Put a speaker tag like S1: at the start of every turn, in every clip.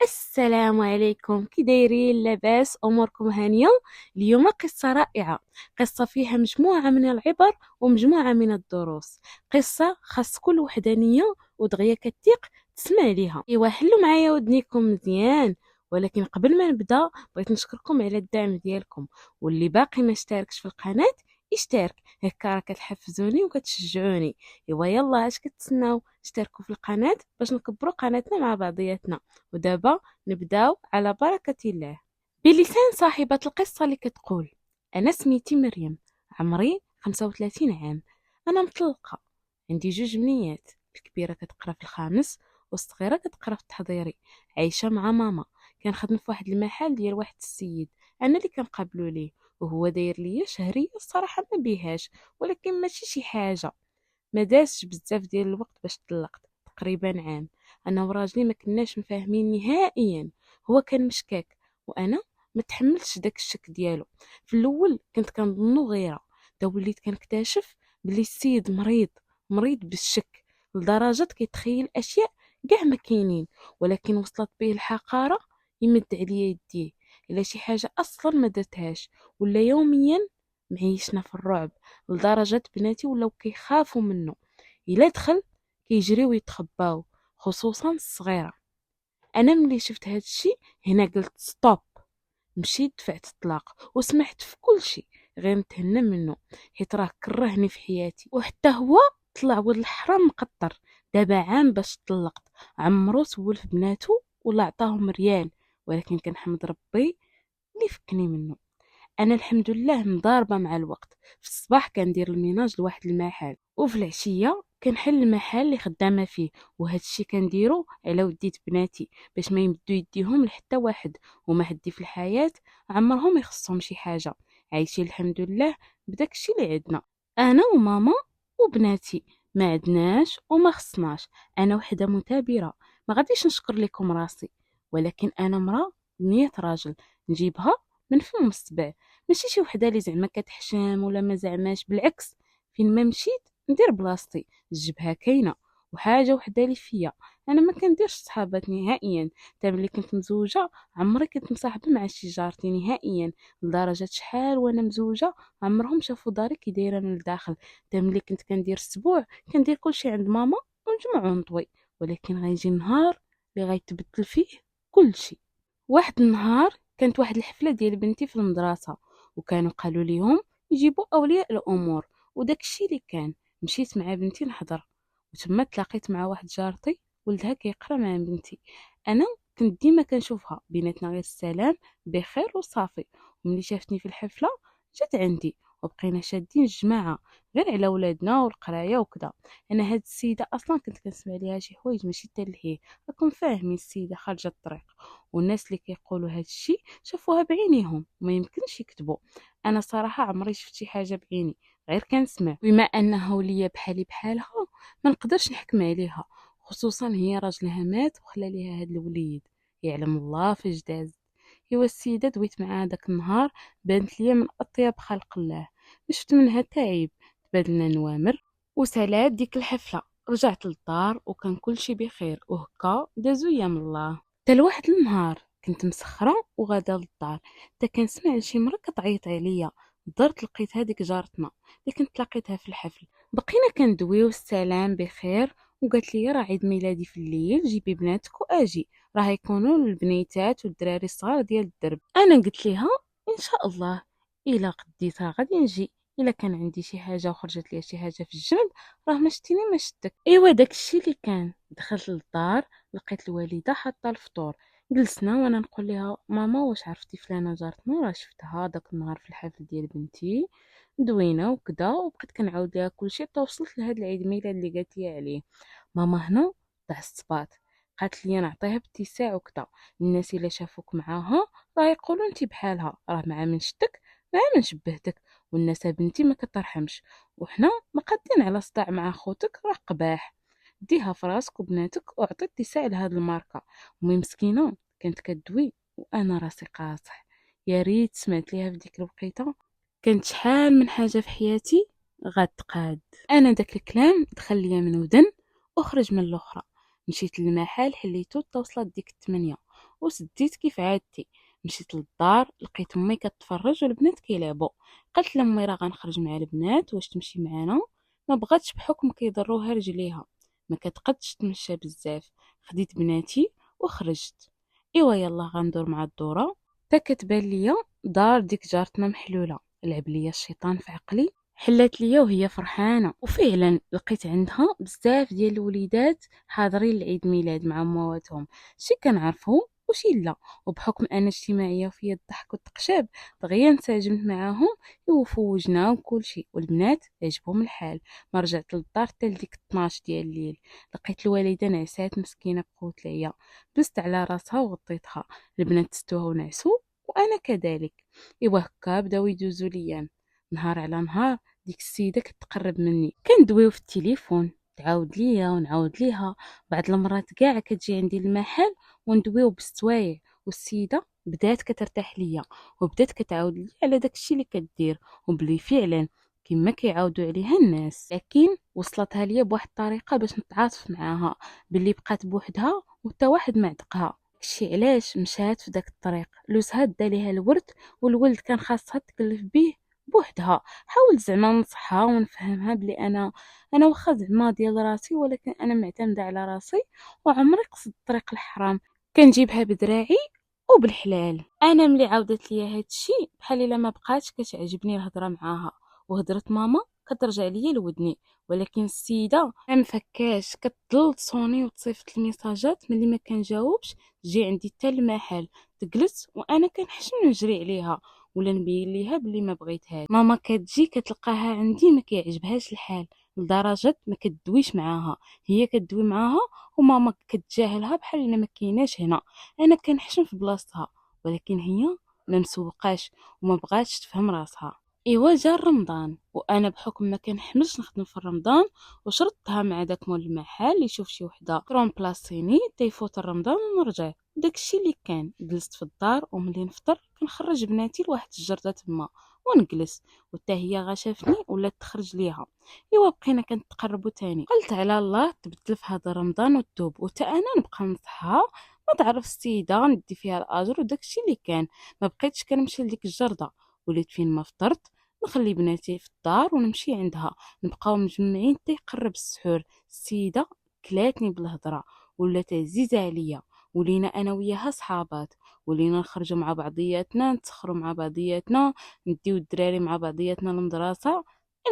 S1: السلام عليكم، كي دايرين؟ لاباس؟ اموركم هانيه؟ اليوم قصه رائعه، قصه فيها مجموعه من العبر ومجموعه من الدروس. قصه خاص كل وحدانيه ودغيا كتيق تسمع ليها. ايوا حلوا معايا ودنيكم مزيان. ولكن قبل ما نبدا بغيت نشكركم على الدعم ديالكم، واللي باقي ما اشتركش في القناه اشترك، هكا راه كتحفزوني وكتشجعوني. ايوا يلا اش كتسناو؟ اشتركوا في القناه باش نكبروا قناتنا مع بعضياتنا. ودابا نبداو على بركة الله. بلسان صاحبة القصة اللي كتقول: أنا سميتي مريم، عمري 35 عام، أنا مطلقة، عندي جوج بنيات، الكبيرة كتقرا في الخامس والصغيرة كتقرا في التحضيري، عايشة مع ماما. كنخدم في واحد المحل ديال واحد السيد، أنا اللي كنقابلو ليه، وهو داير ليا شهرية. الصراحة ما بيهاش، ولكن ماشي شي حاجة. ما دازش بزاف ديال الوقت باش طلقت، تقريبا عام. انا وراجلي ما كناش مفاهمين نهائيا، هو كان مشكاك وانا ما تحملتش داك الشك ديالو. في الاول كنت كنظنو غيره، دا وليت كنكتشف بلي السيد مريض بالشك، لدرجه كيتخيل اشياء كاع ما كاينين. ولكن وصلت به الحقاره يمد عليا يديه الا شي حاجه اصلا ما درتهاش، ولا يوميا معيشنا في الرعب، لدرجة بناتي ولاو كيخافوا منه. الا دخل كيجريو ويتخباو، خصوصا الصغيرة. انا ملي شفت هاد الشي هنا قلت ستوب، مشيت دفعت الطلاق وسمحت في كل شيء غير نتهنى منه، حيت راه كرهني في حياتي. وحتى هو طلع ولد الحرام مقطر. دابا عام باش طلقت، عمرو سول في بناتو ولا عطاهم ريال، ولكن كنحمد ربي اللي فكني منه. انا الحمد لله مضاربه مع الوقت. في الصباح كندير الميناج لواحد المحل، وفي العشيه كنحل المحل اللي خدامه فيه. وهذا الشيء كنديرو على وديت بناتي باش ما يمدوا يديهم لحتى واحد، وما حدي في الحياه عمرهم يخصهم شي حاجه. عايشين الحمد لله بداك الشيء اللي عندنا، انا وماما وبناتي. ما عدناش وما خصناش. انا وحده مثابره، ما غاديش نشكر لكم راسي، ولكن انا مرا 100 راجل نجيبها من فم السبع. ماشي شي وحده اللي زعما كتحشم ولا ما زعماش، بالعكس، فين ما مشيت ندير بلاصتي. الجبهه كاينه. وحاجه وحده اللي فيا، انا ما كنديرش صحابات نهائيا. حتى ملي كنت مزوجه عمري كنت مصاحبه مع شي جارتي نهائيا، لدرجه شحال وانا مزوجه عمرهم شافوا داري كي دايره من الداخل. حتى ملي كنت كندير السبوع كندير كلشي عند ماما ونجمع ونطوي. ولكن غيجي النهار اللي غيتبدل فيه كلشي. واحد النهار كانت واحد الحفله ديال بنتي في المدرسه، وكانوا قالوا ليهم يجيبوا اولياء الامور، وداك الشيء اللي كان. مشيت مع بنتي نحضر، وتما تلاقيت مع واحد جارتي ولدها كيقرا مع بنتي. انا كنت ديما كنشوفها بيناتنا غير السلام بخير وصافي. وملي شافتني في الحفله جات عندي، وبقينا شادين الجماعه غير على ولادنا والقرايه وكذا. انا هاد السيده اصلا كنت كنسمع ليها شي حوايج ماشي تلهيه، راكم فاهمين السيده خارجه الطريق. والناس اللي كيقولوا هاد الشيء شافوها بعينيهم وما يمكنش يكذبوا. انا صراحه عمري شفت شي حاجه بعيني، غير كنسمع. بما انها وليه بحالي بحالها ما نقدرش نحكم عليها، خصوصا هي راجلها مات وخلى ليها هاد الوليد، يعلم الله فاش داز. ايوا السيده دويت معاها داك النهار، بانت ليا من اطيب خلق الله، ما شفت منها تعيب. تبادلنا نوامر وسالات ديك الحفله. رجعت للدار وكان كلشي بخير، وهكا دازو ايام الله. حتى لواحد النهار كنت مسخره وغادا للدار، حتى كنسمع شي مرا كتعيط عليا. درت لقيت هذيك جارتنا اللي كنت لقيتها في الحفل. بقينا كندويو السلام بخير، وقالت لي راه عيد ميلادي في الليل، جيبي بناتك واجي، راه يكونوا البنيتات والدراري الصغار ديال الدرب. انا قلت ليها ان شاء الله، الا قديتها غادي نجي، الا كان عندي شي حاجه وخرجت لي شي حاجه في الجنب راه ما شتيني ما شتك. ايوا داكشي اللي كان. دخلت للدار لقيت الوالده حاطه الفطور. جلسنا وانا نقول لها ماما واش عرفتي فلانه جارتنا راه شفتها داك النهار في الحفل ديال بنتي. دوينا وكذا، وبقيت كنعاود لها كلشي حتى وصلت لهاد العيد ميلاد اللي قالت لي عليه. ماما هنا طاح الصباط، قالت لي نعطيها باتساع وكذا. الناس الا شافوك معاها راه يقولوا انت بحالها، راه مع من شتك مع من شبهتك. والناس بنتي ما كترحمش، وحنا ما قادين على صداع مع خوتك، راه قباح. ديها في راسك وبناتك وعطي اتساع لهاد الماركه. ومي مسكينه كانت كدوي وانا راسي قاصح. يا ريت سمعت ليها في ديك الوقيته، كانت شحال من حاجه في حياتي غتقاد. انا داك الكلام دخل ليا من ودن وخرج من الاخرى. مشيت للمحل حليتو توصلت ديك الثمانية، وسديت كيف عادتي. مشيت للدار لقيت امي كتفرج والبنات كيلعبوا. قلت لامي راه غنخرج مع البنات، واش تمشي معنا؟ ما بغاتش بحكم كيضروها رجليها، ما كتقدش تمشى بزاف. خديت بناتي وخرجت. ايوا يلا غندور مع الدوره. تا كتبان ليا دار ديك جارتنا محلوله. لعب ليا الشيطان في عقلي، حلات ليا وهي فرحانه، وفعلا لقيت عندها بزاف ديال الوليدات حاضرين لعيد ميلاد مع مواتهم، شي كنعرفهم وشي لا. وبحكم انا اجتماعيه وفيا الضحك والتقشاب دغيا انسجمت معاهم وفوجنا وكل شيء، والبنات عجبهم الحال. ما رجعت للدار حتى لديك 12 ديال الليل. لقيت الوالده نعسات مسكينه بقوت ليا، دزت على راسها وغطيتها. البنات تستوها ونعسوا وانا كذلك. ايوا هكا بداو يدوزوا ليام. نهار على نهار ديك السيده كتقرب مني، كندويو في التليفون، تعاود ليا ونعاود ليها. بعض المرات كاع كتجي عندي المحل وندويو بالسوايع، والسيده بدات كترتاح ليا وبدات كتعاود لي على داكشي اللي كدير، وبلي فعلا كما كيعاودوا عليها الناس. لكن وصلتها ليا بواحد الطريقه باش نتعاطف معاها، باللي بقات بوحدها وتا واحد ما عتقها. داكشي علاش مشات في داك الطريق. لوزها دا ليها الورد، والولد كان خاصها تكلف به بوحدها. حاولت زعما نصحها ونفهمها بلي انا واخا زعما ديال راسي، ولكن انا معتمده على راسي وعمري قصد الطريق الحرام، كنجيبها بدراعي وبالحلال. انا ملي عاودت ليا هادشي بحال الا ما بقاتش كتعجبني الهضره معاها، وهضرت ماما كترجع ليا لودني. ولكن السيده ما مفكاش، كتضل تصوني وتصيفط الميساجات. ملي ما كنجاوبش تجي عندي حتى المحل تجلس، وانا كنحشم نجري عليها ولا نبين ليها بلي ما بغيتهاش. ماما كتجي كتلقاها عندي ما كيعجبهاش الحال، لدرجه ما كتدويش معاها. هي كتدوي معاها وماما كتجاهلها بحال الا ما كايناش هنا. انا كنحشم في بلاصتها، ولكن هي ما مسوقاش وما بغاتش تفهم راسها. ايوا جا رمضان وانا بحكم ما كنحملش نخدم في رمضان، وشرطتها مع داك مول المحل يشوف شي وحده كروم بلاصيني تيفوت رمضان ونرجع. داكشي اللي كان. جلست في الدار وملي نفطر كنخرج بناتي لواحد الجرده تما ونجلس، وتا هي غا شافتني ولا تخرج ليها. ايوا بقينا كنتقربوا تاني. قلت على الله تبدل في هذا رمضان وتوب، وتا انا نبقى نصحها ما تعرف السيده ندي فيها الاجر. وداكشي اللي كان. ما بقيتش كنمشي لديك الجرده، وليت فين ما فطرت نخلي بناتي في الدار ونمشي عندها، نبقاو مجمعين حتى يقرب السحور. السيده كلاتني بالهضره، ولات عزيزه عليا، ولينا انا وياها صحابات، ولينا نخرجوا مع بعضياتنا، نتسخروا مع بعضياتنا، نديو الدراري مع بعضياتنا للمدرسه.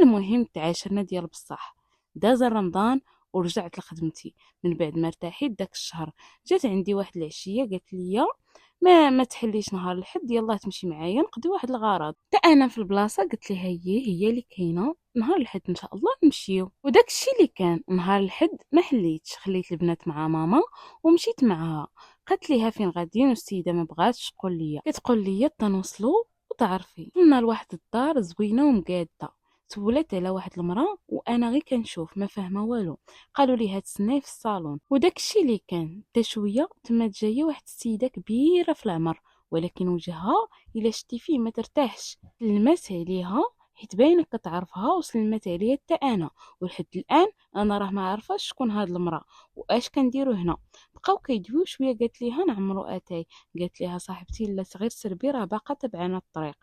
S1: المهم تعاشرنا ديال بصح. داز رمضان ورجعت لخدمتي. من بعد ما ارتاحيت داك الشهر جات عندي واحد العشيه قالت لي ما تحليش نهار الحد، يلا تمشي معايا نقضي واحد الغرض. حتى انا في البلاصه قلت لها هي اللي كاينه، نهار الحد ان شاء الله نمشيو. وداك الشيء اللي كان. نهار الحد ما حليتش، خليت البنات مع ماما ومشيت معها. قالت ليها فين غاديين، والسيده ما بغاتش تقول لي، كتقول لي تنوصلوا وتعرفي. وصلنا لواحد الدار زوينه ومقاده. سولات على واحد المراه وانا غير كنشوف ما فاهمه والو. قالوا لي تسناي في الصالون. وداك الشيء اللي كان. تا شويه تما جايه واحد السيده كبيره في العمر، ولكن وجهها الا شتي فيه ما ترتاحش. سلمات عليها حيت باينه كتعرفها، وسلمات عليا حتى انا. ولحد الان انا راه ما عارفاش شكون هاد المراه واش كنديرو هنا. بقاو كيدويو شويه. قالت ليها نعمرو اتاي. قالت ليها صاحبتي لا صغير سربي راه باقا تبعنا الطريق.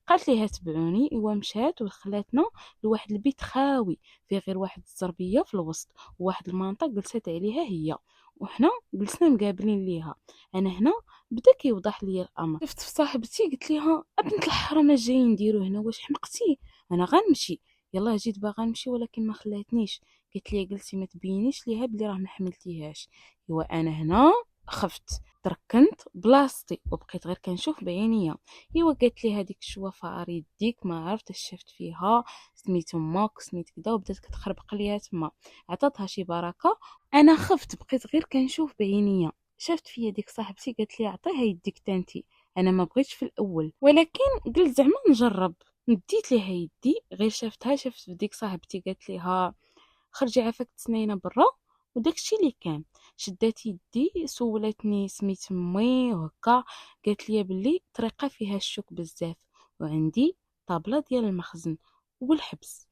S1: قالت ليها تبعوني. ايوا مشات ودخلاتنا لواحد البيت خاوي فيه غير واحد الزربيه في الوسط، وواحد المنطقه جلست عليها هي، وحنا جلسنا مقابلين ليها. انا هنا بدا كيوضح لي الامر. شفت في صاحبتي قلت ليها ابنت الحرام اش جايين نديرو هنا، واش حمقتي؟ انا غنمشي. يلا جيت باغا نمشي ولكن ما خلاتنيش. قلت لي قلتي ما تبينيش ليها بلي راه ما حملتيهاش. ايوا انا هنا خفت، تركنت بلاصتي وبقيت غير كنشوف بعينيا. ايوا قالت لي هذيك الشوافه يديك ما عرفت اش شفت فيها، سميت امك سميت كذا، وبدات كتخربق ليها تما. عطاتها شي بركه. انا خفت بقيت غير كنشوف بعينيا. شافت فيا ديك صاحبتي قالت لي عطيها يديك تانتي. انا ما بغيتش في الاول، ولكن قلت زعما نجرب. نديت ليها يدي. غير شافت في ديك صاحبتي قالت ليها خرجي عافاك تسنينا برا. وداكشي اللي كان. شدات يدي سولتني سميت امي وهكا. قالت لي بلي طريقه فيها الشوك بزاف، وعندي طابله ديال المخزن والحبس.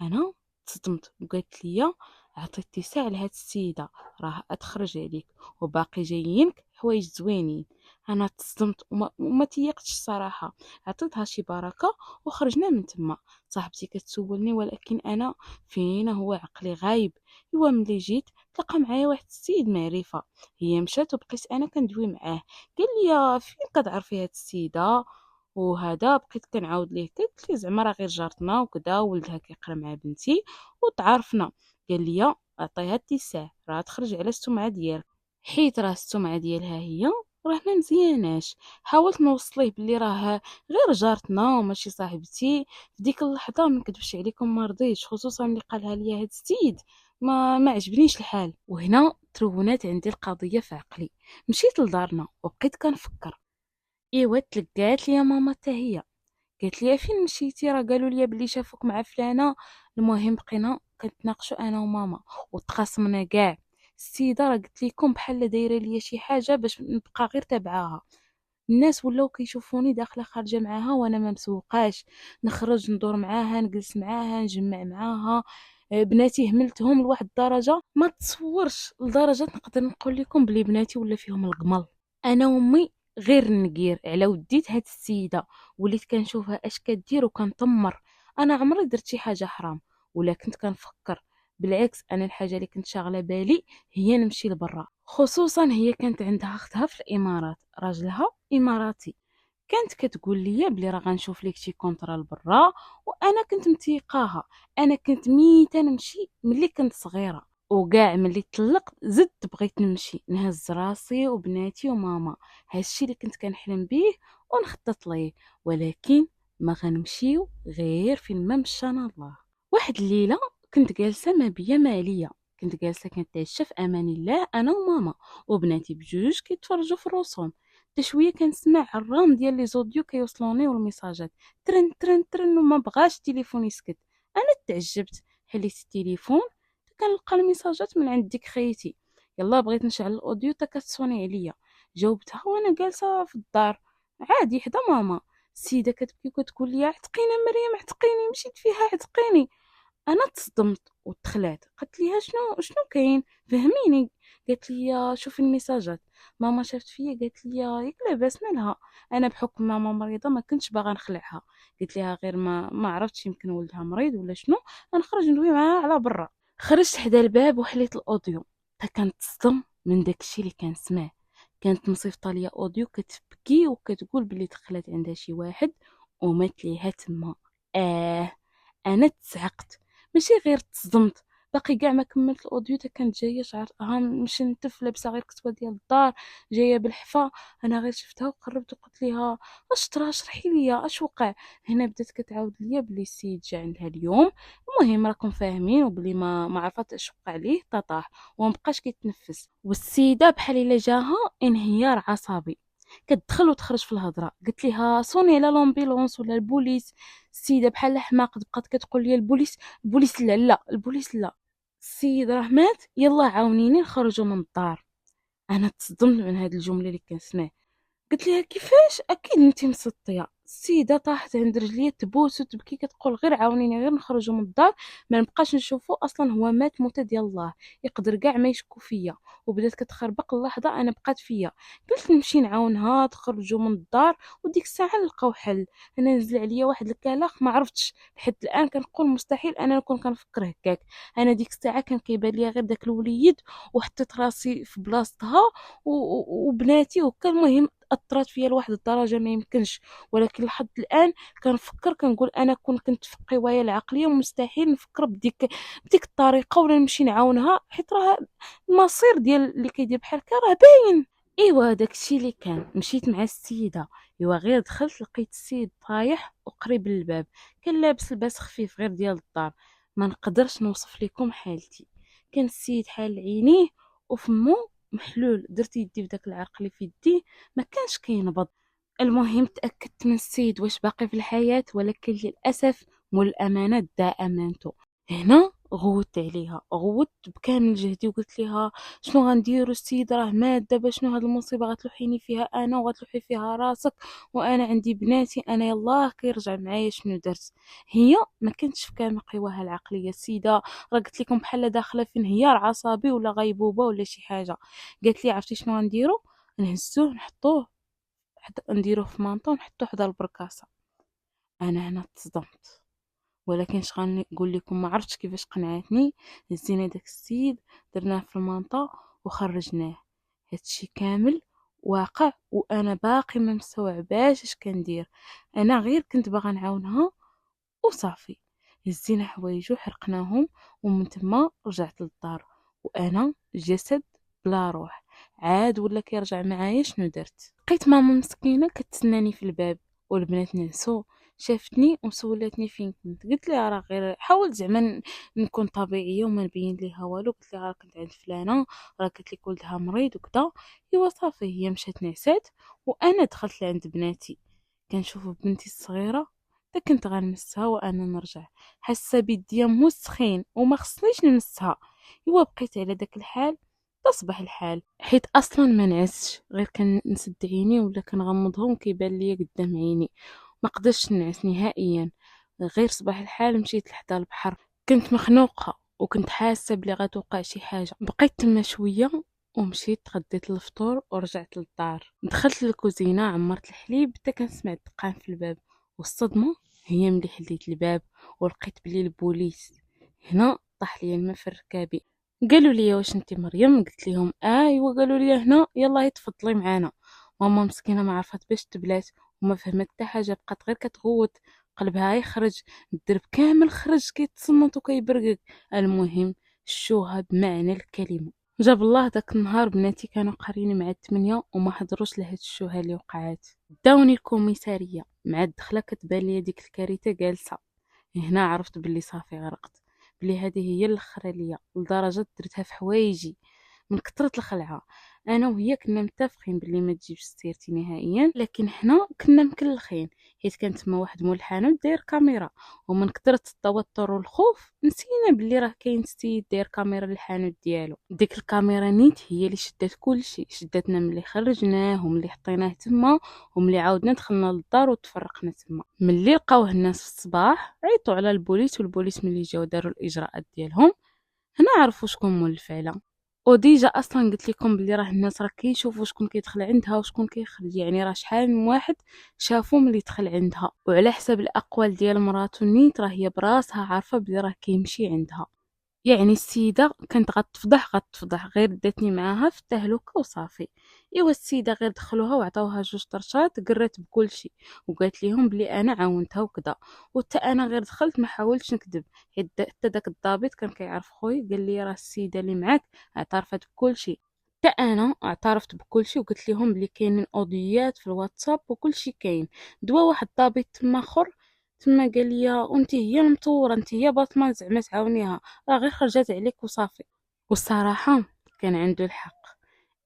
S1: انا تصدمت وقالت لي عطيتي ساعه لهاد السيده راه اتخرج عليك، وباقي جايينك حوايج زوينين. انا تصدمت وما تيقتش الصراحه. عطيتها شي بركه وخرجنا من تما. صاحبتي كتسولني ولكن انا فين هو عقلي غايب. ايوا ملي جيت تلقى معايا واحد السيد معرفه. هي مشات وبقيت انا كندوي معاه. قال لي فين كتعرفي هاد السيده وهذا. بقيت كنعاود ليه قلت لي زعما راه غير جارتنا وكذا ولدها كيقرا مع بنتي وتعارفنا. قال لي عطيها اتساع راه تخرج على السمعه ديالك حيت راه السمعه ديالها هي راه ما مزياناش. حاولت نوصليه بلي راه غير جارتنا وماشي صاحبتي. في ديك اللحظه ما نكذبش عليكم ما رضيتش خصوصا ملي قالها ليا هاد السيد. ما عجبنيش الحال وهنا ترونات عندي القضيه في عقلي. مشيت لدارنا وبقيت كنفكر. ايوا تلقات ليا ماما حتى هي. قالت لي فين مشيتي راه قالوا لي بلي شافوك مع فلانه. المهم بقينا كنتناقشوا انا وماما وتخاصمنا كاع. السيده راه قلت لكم بحال دايره ليا شي حاجه باش نبقى غير تابعاها. الناس ولاو كيشوفوني داخله خارجه معاها وانا ما مسوقاش. نخرج ندور معاها نجلس معاها نجمع معاها. بناتي هملتهم لواحد الدرجه ما تصورش لدرجه نقدر نقول لكم بلي بناتي ولا فيهم القمل. انا وامي غير نقير على وديت هاد السيده. وليت كنشوفها اش كدير وكنطمر. انا عمري درت شي حاجه حرام ولا كنت كنفكر. بالعكس انا الحاجه اللي كنت شاغله بالي هي نمشي لبرا. خصوصا هي كانت عندها اختها في الامارات راجلها اماراتي. كانت كتقول لي بلي راه غنشوف لك شي كونطرا برا. وانا كنت متيقاها. انا كنت ميته نمشي ملي كنت صغيره وكاع ملي طلقت زدت بغيت نمشي نهز راسي وبناتي وماما. هادشي اللي كنت كنحلم بيه ونخطط ليه. ولكن ما غنمشيو غير فين ما مشانا الله. واحد الليله كنت جالسه ما بيا ما عليا. كنت جالسه كنتعشى في امان الله انا وماما وبناتي بجوج كيتفرجوا في الرسوم. شويه كنسمع الرام ديال لي زوديو كيوصلوني والميساجات ترن ترن ترن وما بغاش التليفون يسكت. انا تعجبت حليت التليفون كنلقى الميساجات من عند ديك خيتي. يلا بغيت نشعل الاوديو تا كتصوني عليا. جاوبتها وانا جالسه في الدار عادي حدا ماما. السيده كتبكي وكتقول لي عتقينا مريم عتقيني مشيت فيها عتقيني. انا تصدمت وتخلعت قلت ليها شنو كاين فهميني. قالت لي شوفي الميساجات. ماما شافت فيا قالت لي ياك لاباس مالها. انا بحكم ماما مريضه ما كنتش باغا نخلعها. قلت لها غير ما عرفتش يمكن ولدها مريض ولا شنو. غنخرج ندوي معاها على برا. خرجت حدا الباب وحليت الاوديو. تا كنتصدم من داكشي اللي كنسمع. كانت مصيفطه ليا اوديو كتبكي وكتقول بلي دخلت عندها شي واحد ومات ليها تما. اه انا تزعقت ماشي غير تصدمت. باقي كاع ما كملت الاوديو تا كانت جايه شعرت نمشي نتف لابسه غير كسوه ديال الدار جايه بالحفا. انا غير شفتها وقربت وقلت ليها اش طرا شرحي لي اش وقع. هنا بدات كتعاود ليا بلي السيد جا عندها اليوم. المهم راكم فاهمين وبلي ما عرفت اش وقع ليه طاح ومبقاش كيتنفس. والسيده بحال الا جاها انهيار عصبي. كتدخل وتخرج في الهضره. قلت لها صوني على لومبيلونس ولا البوليس. السيده بحال حماقه بقات كتقول لي البوليس. البوليس لا لا البوليس لا. السيد راه مات يلا عاونيني نخرجوا من الدار. انا تصدمت من هاد الجمله اللي كنسمع. قلت لها كيفاش اكيد انت مسطيه. السيده طاحت عند رجليا تبوس وتبكي كتقول غير عاونيني غير نخرجوا من الدار. ما نبقاش نشوفو اصلا هو مات موته ديال الله. يقدر كاع ما يشكو فيا. وبدات كتخربق اللحظه انا بقات فيا. قلت نمشي نعاونها تخرجوا من الدار وديك الساعه نلقاو حل. انا نزل عليا واحد الكلاخ ما عرفتش لحد الان كنقول مستحيل انا نكون كنفكر هكاك. انا ديك الساعه كان كيبان ليا غير داك الوليد وحطيت راسي في بلاصتها وبناتي وكان المهم اثرت فيا لواحد الدرجه ما يمكنش. ولكن لحد الان كنفكر كنقول انا كنت في القوايه العقليه ومستحيل نفكر بديك الطريقه ولا نمشي نعاونها حيت راه المصير ديال اللي كيدير بحال هكا راه باين. ايوا داكشي اللي كان مشيت مع السيده. ايوا غير دخلت لقيت السيد طايح وقريب للباب. كان لابس لباس خفيف غير ديال الدار. ما نقدرش نوصف لكم حالتي. كان السيد حال عينيه وفمو محلول. درت يدي في داك العرق اللي في يدي ما كانش كينبض. المهم تأكدت من السيد واش باقي في الحياة ولكن للأسف مول الأمانة دا أمانته. هنا غوت عليها غوت بكامل جهدي وقلت لها شنو غنديروا السيد راه مات دابا شنو هاد المصيبه غتلوحيني فيها انا وغتلوحي فيها راسك. وانا عندي بناتي انا يلاه كيرجع معايا شنو درت. هي ما كانتش في كامل قواها العقليه السيده. راه قلت لكم بحال داخله في انهيار عصبي ولا غيبوبه ولا شي حاجه. قالت لي عرفتي شنو غنديروا نهزوه نحطوه نديروه في مانطو ونحطو حدا البركاسه. انا هنا تصدمت، ولكن نقول لكم ما عرفتش كيفاش قنعتني. هزينا داك السيد درناه في المانطا وخرجناه. هادشي كامل واقع وانا باقي ما مستوعباش اش كندير. انا غير كنت باغا نعاونها وصافي. هزينا حوايجو حرقناهم ومن تما رجعت للدار وانا جسد بلا روح. عاد ولا كيرجع معايا شنو درت؟ لقيت ماما مسكينه كتسناني في الباب والبنات نعسو. شافتني وسولتني فين كنت. قلت لها راه غير حاولت زعما نكون طبيعيه وما نبين ليها والو. قلت لها راه كنت عند فلانه، راه قالت لك ولدها مريض وكذا. ايوا صافي هي مشات نعسات وانا دخلت لعند بناتي. كنشوف بنتي الصغيره حتى كنت غنمسها وانا نرجع حاسه بيديا مسخين وما خصنيش نمسها. ايوا بقيت على داك الحال تصبح الحال، حيت اصلا ما نعسش، غير كنسد عيني ولا كنغمضهم كيبان ليا قدام عيني. ما قدرتش نعس نهائيا. غير صباح الحال مشيت لحدا البحر. كنت مخنوقه وكنت حاسه بلي غتوقع شي حاجه. بقيت تما شويه ومشيت تغديت الفطور ورجعت للدار. دخلت للكوزينه عمرت الحليب حتى كنسمع الدقان في الباب. والصدمه هي ملي حليت الباب ولقيت بلي البوليس. هنا طاح لي الماء في ركابي. قالوا لي واش انت مريم؟ قلت لهم ايوا. قالوا لي هنا يلا تفضلي معنا. ماما مسكينه ما عرفت باش تبلات وما فهمت حتى حاجه، بقات غير كتغوت قلبها يخرج، الدرب كامل خرج كيتصنت وكيبرقق. المهم الشوهه بمعنى الكلمه. جاب الله داك النهار بناتي كانوا قارين مع الثمانية وما حضروش لهاد الشوهه اللي وقعات. داوني الكوميساريه مع الدخله كتبان لي ديك الكارثه جالسه. هنا عرفت بلي صافي غرقت، بلي هذه هي الاخره ليا، لدرجه درتها في حوايجي من كثرة الخلعه. انا وهي كنا متفقين بلي ما تجيبش سيرتي نهائيا، لكن حنا كنا مكلخين حيت كان تما واحد مول الحانوت داير كاميرا، ومن كثرة التوتر والخوف نسينا بلي راه كاين سيد داير كاميرا للحانوت ديالو. ديك الكاميرا نيت هي اللي شدات كلشي، شدتنا ملي خرجناه وملي حطيناه تما وملي عاودنا دخلنا للدار وتفرقنا تما. ملي لقاوه الناس في الصباح عيطوا على البوليس، والبوليس ملي جاو داروا الاجراءات ديالهم. هنا عرفوا شكون مول الفعله. وديجا اصلا قلت لكم بلي راه الناس راه كيشوفوا شكون كيدخل عندها وشكون كيخرج، يعني راه شحال من واحد شافوا ملي دخل عندها، وعلى حسب الاقوال ديال مراتو نيت راه هي براسها عارفه بلي راه كيمشي عندها. يعني السيدة كانت غتفضح غير داتني معاها في التهلكة وصافي. ايوا السيدة غير دخلوها وعطاوها 2 طرشات قرات بكلشي وقالت لهم بلي انا عاونتها وكذا. وحتى انا غير دخلت ما حاولتش نكذب، حتى داك الضابط كان كيعرف خويا قال لي راه السيدة اللي معاك اعترفت بكلشي. حتى انا اعترفت بكلشي وقلت لهم بلي كاينين اوديات في الواتساب وكلشي كاين. دوا واحد الضابط تما اخر تما قال لي وانت هي المطوره، انت هي باطمه زعما تعاونيها، راه غير خرجت عليك وصافي. والصراحه كان عنده الحق.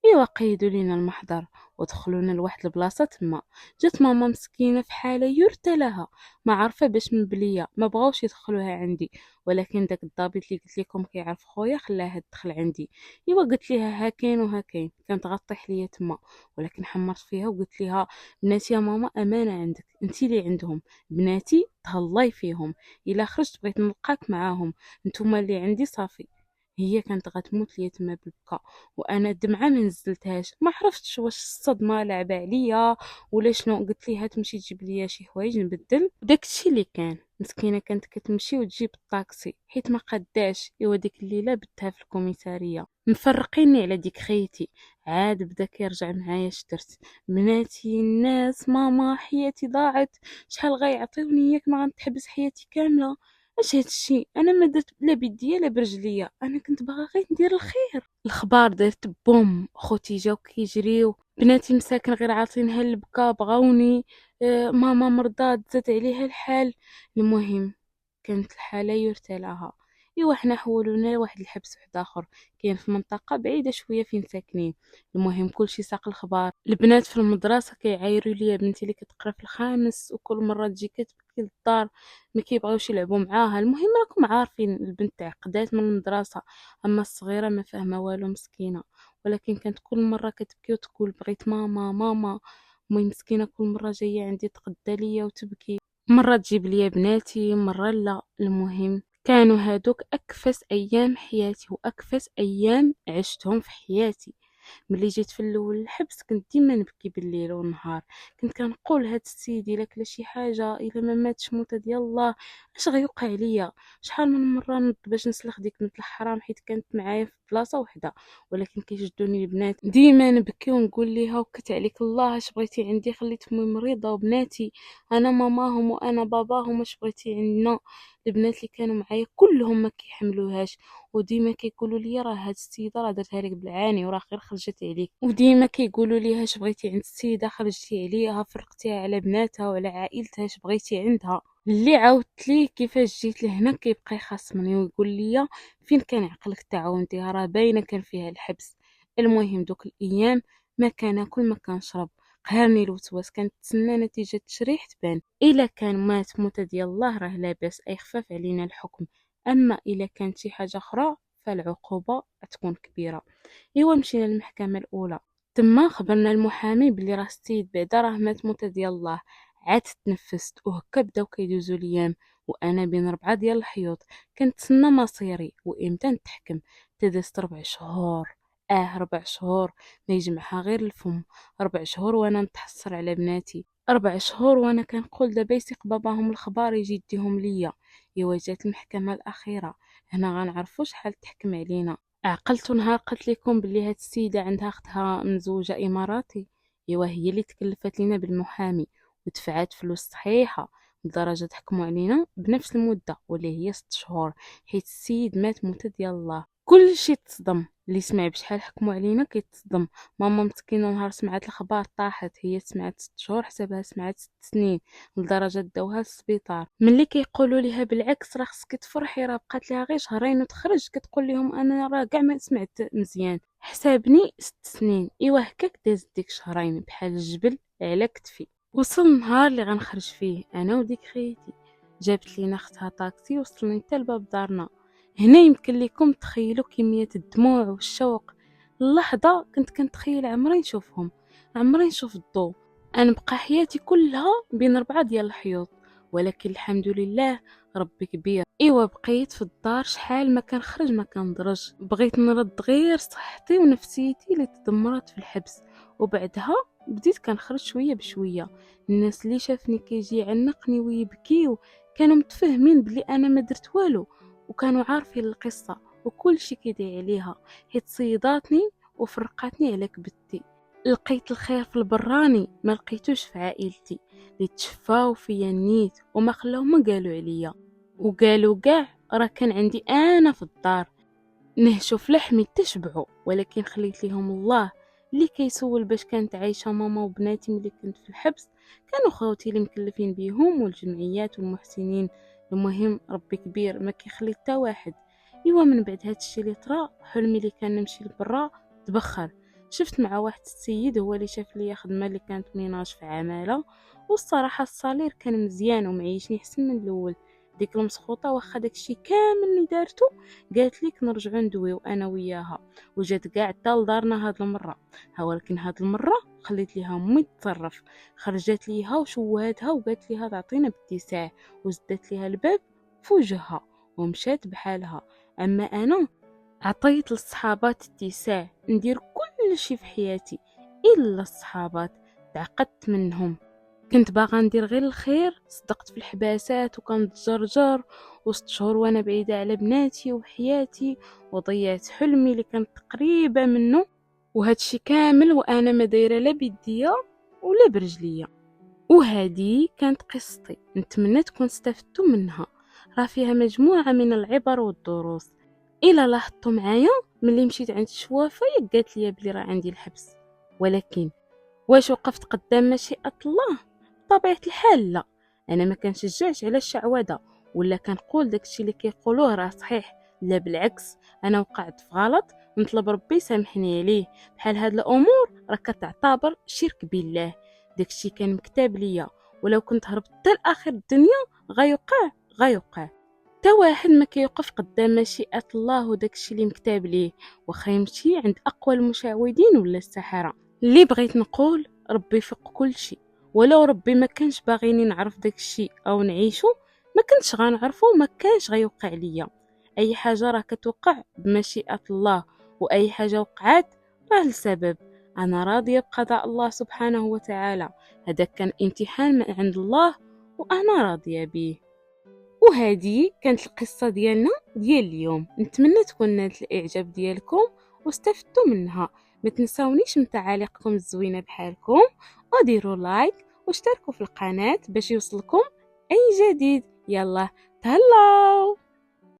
S1: ايوا قيدوا لينا المحضر ودخلونا لواحد البلاصه تما. جات ماما مسكينه في حاله يرثى لها، ما عارفه باش مبليه، ما بغاوش يدخلوها عندي، ولكن داك الضابط اللي قلت لكم كيعرف خويا خلاها تدخل عندي. ايوا قلت ليها ها كاين وها كاين، كانت غطيح ليا تما، ولكن حمرت فيها وقلت ليها بناتي يا ماما امانه عندك، انت اللي عندهم، بناتي تهلاي فيهم، الا خرجت بغيت نلقاك معاهم، نتوما اللي عندي صافي. هي كانت غتموت ليا تما بالبكا وانا دمعه ما نزلتهاش. ما عرفتش واش الصدمه لعبه عليا ولا شنو. قلت ليها تمشي تجيب ليا شي حوايج نبدل، داكشي اللي كان. مسكينه كانت كتمشي وتجيب الطاكسي حيت ما قداش. ايوا ديك الليله بدتها في الكوميساريه مفرقيني على ديك خيتي. عاد بدا كيرجع معايا شدرت بناتي الناس ماما حياتي ضاعت، شحال غيعطيوني ياك ما غنتحبس حياتي كامله. اش هادشي؟ انا ما درت لا بيديا لا برجليا، انا كنت باغا غير ندير الخير. الخبار دارت بوم، خوتي جاو كيجريو، بناتي مساكن غير عاطينها البكا بغاوني. ماما مرضات زاد عليها الحال. المهم كانت الحاله يرثى لها. ايوا حنا حولونا لواحد الحبس واحد اخر كاين في منطقه بعيده شويه فين ساكنين. المهم كلشي ساق الخبار. البنات في المدرسه كيعايروا ليا بنتي اللي كتقرا في الخامس وكل مره تجي كتبكي للدار، ما كيبغيوش يلعبوا معاها. المهم راكم عارفين البنت تعقدات من المدرسه، اما الصغيره ما فاهمه والو مسكينه، ولكن كانت كل مره كتبكي وتقول بغيت ماما ماما. المهم مسكينه كل مره جايه عندي تقدى ليا وتبكي، مره تجيب ليا بناتي مره لا. المهم كانوا هادوك اكفس ايام حياتي واكفس ايام عشتهم في حياتي. ملي جيت في الاول الحبس كنت ديما نبكي بالليل والنهار، كنت كنقول هاد السيد الا كلا شي حاجه، الا ما ماتش موته ديال الله اش غيوقع ليا. شحال من مره نض باش نسلخ ديك بنت الحرام حيت كانت معايا في بلاصه وحده، ولكن كيشدوني البنات ديما نبكي ونقول ليها وكت عليك الله اش بغيتي عندي، خليت امي مريضه وبناتي انا ماماهم وانا باباهم، اش بغيتي عندنا. البنات اللي كانوا معايا كلهم ما كيحملوهاش، وديما كيقولوا لي راه هاد السيده راه درتها لك بالعاني وراه غير خرجت عليك، وديما كيقولوا لي اش بغيتي عند السيده، خرجتي عليها فرقتيها على بناتها وعلى عائلتها، اش بغيتي عندها. اللي عاودت ليه كيفاش جيت لهنا كيبقى يخاصمني ويقول لي فين كان عقلك تعاونتيها، راه باينه كان فيها الحبس. المهم دوك الايام ما كناكل ما كنشرب، قهرني الوسواس، كنتسنى نتيجه التشريح تبان. الا كان مات موته ديال الله راه لاباس، اي خفاف علينا الحكم، اما الا كانت شي حاجه اخرى فالعقوبه تكون كبيره. ايوا مشينا للمحكمه الاولى، تما خبرنا المحامي بلي راه السيد بعدا راه مات موته ديال الله. عاد تنفست وهكا بداو كيدوزو الايام، وانا بين ربعه ديال الحيوط كنتسنى مصيري وامتى نتحكم. تدازت 4 شهور، 4 شهور ما يجمعها غير الفم. 4 شهور وانا نتحسر على بناتي، 4 شهور وانا كنقول دابا يسيق باباهم الخبار يجي يديهم ليا. ايوا جات المحكمه الاخيره، هنا غنعرفوا شحال تحكم علينا. عقلت نهار قلت لكم بلي هاد السيده عندها اختها مزوجه اماراتي، ايوا هي اللي تكلفت لينا بالمحامي ودفعات فلوس صحيحه، لدرجه تحكموا علينا بنفس المده واللي هي 6 شهور، حيت السيد مات موته ديال الله. كل شيء تصدم، اللي سمع بشحال حكموا علينا كيتصدم. ماما مسكينه نهار سمعت الخبر طاحت، هي سمعت 6 شهور حسابها سمعت 6 سنين، لدرجه داوها للسبيطار. ملي كيقولوا ليها بالعكس راه خصك تفرحي، راه بقات ليها غير شهرين وتخرج، كتقول لهم انا راه كاع ما سمعت مزيان، حسابني 6 سنين. ايوا هكاك داز ديك شهرين بحال الجبل على كتفي. وصل النهار اللي غنخرج فيه انا وديك خيتي، جابت لينا اختها طاكسي وصلني حتى لباب دارنا. هنا يمكن لكم تخيلوا كمية الدموع والشوق. اللحظة كنت كنتخيل عمري نشوفهم، عمري نشوف الضوء. انا بقى حياتي كلها بين 4 ديال الحيوط، ولكن الحمد لله ربي كبير. ايوا بقيت في الدار شحال ما كنخرج ما كندرج، بغيت نرد غير صحتي ونفسيتي اللي تدمرت في الحبس. وبعدها بديت كنخرج شويه بشويه. الناس اللي شافني كيجي يعنقني ويبكيو كانوا متفاهمين بلي انا ما درت والو، وكانوا عارفين القصه وكل شي كيدعي عليها، حيت صيداتني وفرقاتني على كبدتي. لقيت الخير في البراني ما لقيتوش في عائلتي، اللي تشفاو فيا النيت وما خلاو ما قالوا عليا، وقالوا كاع راه كان عندي انا في الدار نهشوا في لحمي تشبعوا، ولكن خليت ليهم الله اللي كيسول باش كانت عايشه ماما وبناتي ملي كنت في الحبس. كانوا خوتي اللي مكلفين بيهم والجمعيات والمحسنين. المهم ربي كبير ما كيخلي حتى واحد. ايوا من بعد هادشي اللي طرا، حلمي اللي كان نمشي لبرا تبخر. شفت مع واحد السيد هو اللي شاف ليا خدمه اللي كانت ميناج في عماله، والصراحه الصالير كان مزيان ومعيشني احسن من الاول. ديك المسخوطه واخا داكشي كامل اللي دارتو قالت ليك نرجعو ندويو انا وياها، وجات كاع حتى لدارنا هاد المره. ولكن هاد المره خليت ليها امي تتصرف، خرجت ليها وشوهاتها وقالت ليها تعطينا باتساع، وزدت ليها الباب في وجهها ومشات بحالها. اما انا عطيت للصحابات اتساع ندير كل شي في حياتي الا الصحابات، تعقدت منهم. كنت باغا ندير غير الخير، صدقت في الحباسات وكنت جرجر وسط شهور وانا بعيدة على بناتي وحياتي، وضيعت حلمي اللي كنت قريبة منه. وهادشي كامل وانا ما دايره لا بيديا ولا برجليا. وهذه كانت قصتي، نتمنى تكون استفدتوا منها، راه فيها مجموعة من العبر والدروس. إلا لاحظتوا معايا ملي مشيت عند الشوافة قالت لي بلي راه عندي الحبس، ولكن واش وقفت قدام مشيئة الله؟ بطبيعة الحال لا. انا ما كنشجعش على الشعوذة ولا كنقول داكشي اللي كيقولوه راه صحيح، لا بالعكس، انا وقعت في غلط نطلب ربي يسامحني عليه. بحال هاد الامور راه كتعتبر شرك بالله، داكشي كان مكتاب ليا، ولو كنت هربت حتى لاخر الدنيا غيوقع غيوقع. تا واحد ما كيوقف قدام مشيئة الله وداكشي اللي مكتاب ليه، واخا يمشي عند اقوى المشعوذين ولا السحرة. اللي بغيت نقول ربي فوق كل شيء، ولو ربي ما كانش باغيني نعرف داك الشيء او نعيشه ما كنتش غنعرفه وما كانش غيوقع ليا. اي حاجه راه كتوقع بمشيئه الله، واي حاجه وقعت راه لسبب. أنا راضية بقضاء الله سبحانه وتعالى، هذا كان امتحان من عند الله وأنا راضية به. وهذه كانت القصة ديالنا ديال اليوم، نتمنى تكون نالت الإعجاب ديالكم واستفدتوا منها. ما تنساونيش من تعاليقكم الزوينة بحالكم، وديروا لايك واشتركوا في القناة باش يوصلكم أي جديد. يلا تهلاو.